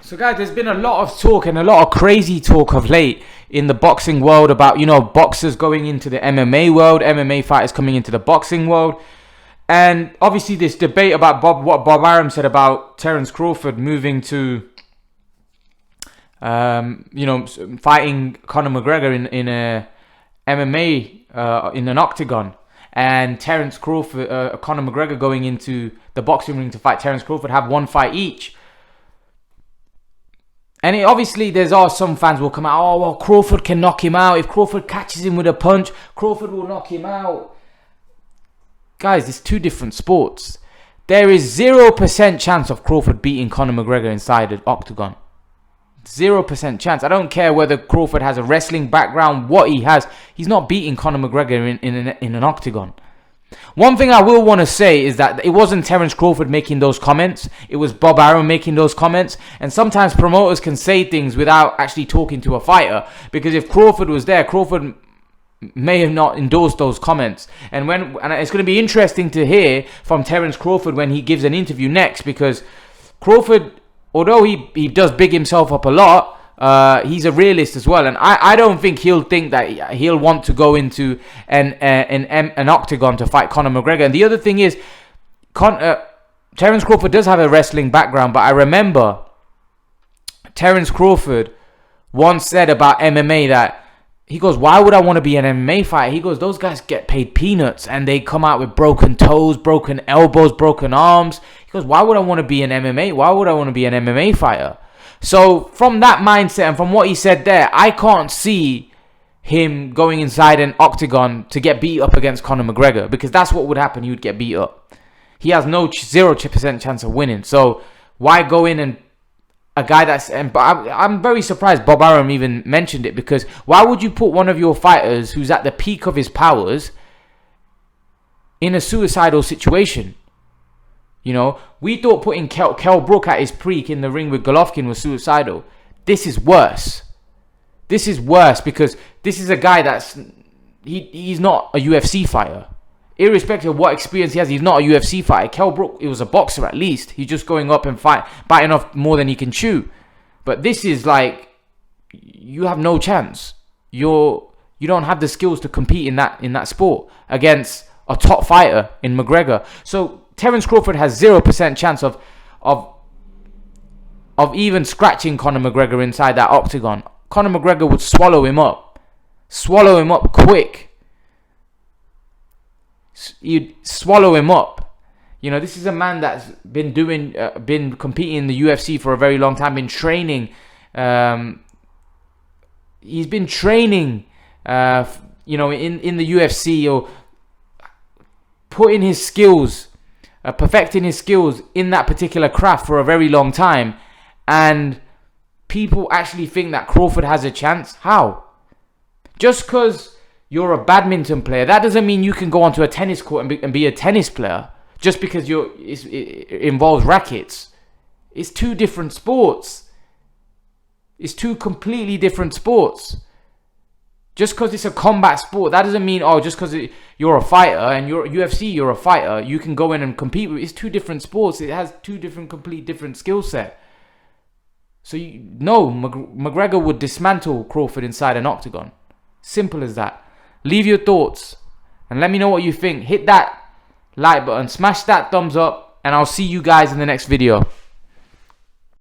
So guys, there's been a lot of talk and a lot of crazy talk of late in the boxing world about, you know, boxers going into the MMA world, MMA fighters coming into the boxing world. And obviously this debate about what Bob Arum said about Terence Crawford moving to, fighting Conor McGregor in a MMA, in an octagon. And Terence Crawford, Conor McGregor going into the boxing ring to fight Terence Crawford, have one fight each. And obviously, there's some fans will come out, oh, well, Crawford can knock him out. If Crawford catches him with a punch, Crawford will knock him out. Guys, it's two different sports. There is 0% chance of Crawford beating Conor McGregor inside an octagon. 0% chance. I don't care whether Crawford has a wrestling background, what he has. He's not beating Conor McGregor in an octagon. One thing I will want to say is that it wasn't Terence Crawford making those comments. It was Bob Arum making those comments. And sometimes promoters can say things without actually talking to a fighter. Because if Crawford was there, Crawford may have not endorsed those comments. And it's going to be interesting to hear from Terence Crawford when he gives an interview next. Because Crawford, although he does big himself up a lot, he's a realist as well, and I don't think he'll think that he'll want to go into an octagon to fight Conor McGregor. And the other thing is, Terence Crawford does have a wrestling background, but I remember Terence Crawford once said about MMA that he goes, "Why would I want to be an MMA fighter?" He goes, "Those guys get paid peanuts and they come out with broken toes, broken elbows, broken arms." He goes, "Why would I want to be an MMA? Why would I want to be an MMA fighter?" So from that mindset and from what he said there, I can't see him going inside an octagon to get beat up against Conor McGregor, because that's what would happen. He would get beat up. He has 0% chance of winning. So why go in and a guy that's... But I'm very surprised Bob Arum even mentioned it, because why would you put one of your fighters who's at the peak of his powers in a suicidal situation? You know, we thought putting Kell Brook at his peak in the ring with Golovkin was suicidal. This is worse. This is worse because this is a guy that's... He's not a UFC fighter. Irrespective of what experience he has, he's not a UFC fighter. Kell Brook, he was a boxer at least. He's just going up and biting off more than he can chew. But this is like... You have no chance. You don't have the skills to compete in that sport against a top fighter in McGregor. So... Terence Crawford has 0% chance of even scratching Conor McGregor inside that octagon. Conor McGregor would swallow him up quick. He'd swallow him up. You know, this is a man that's been competing in the UFC for a very long time, been training. He's been training, in the UFC, or putting his skills. Perfecting his skills in that particular craft for a very long time, and people actually think that Crawford has a chance. How? Just because you're a badminton player, that doesn't mean you can go onto a tennis court and be a tennis player. Just because it involves rackets. It's two different sports. It's two completely different sports. Just because it's a combat sport, that doesn't mean, just because you're a fighter and you're UFC, you're a fighter, you can go in and compete with. It's two different sports. It has two complete different skill set. So McGregor would dismantle Crawford inside an octagon. Simple as that. Leave your thoughts and let me know what you think. Hit that like button, smash that thumbs up, and I'll see you guys in the next video.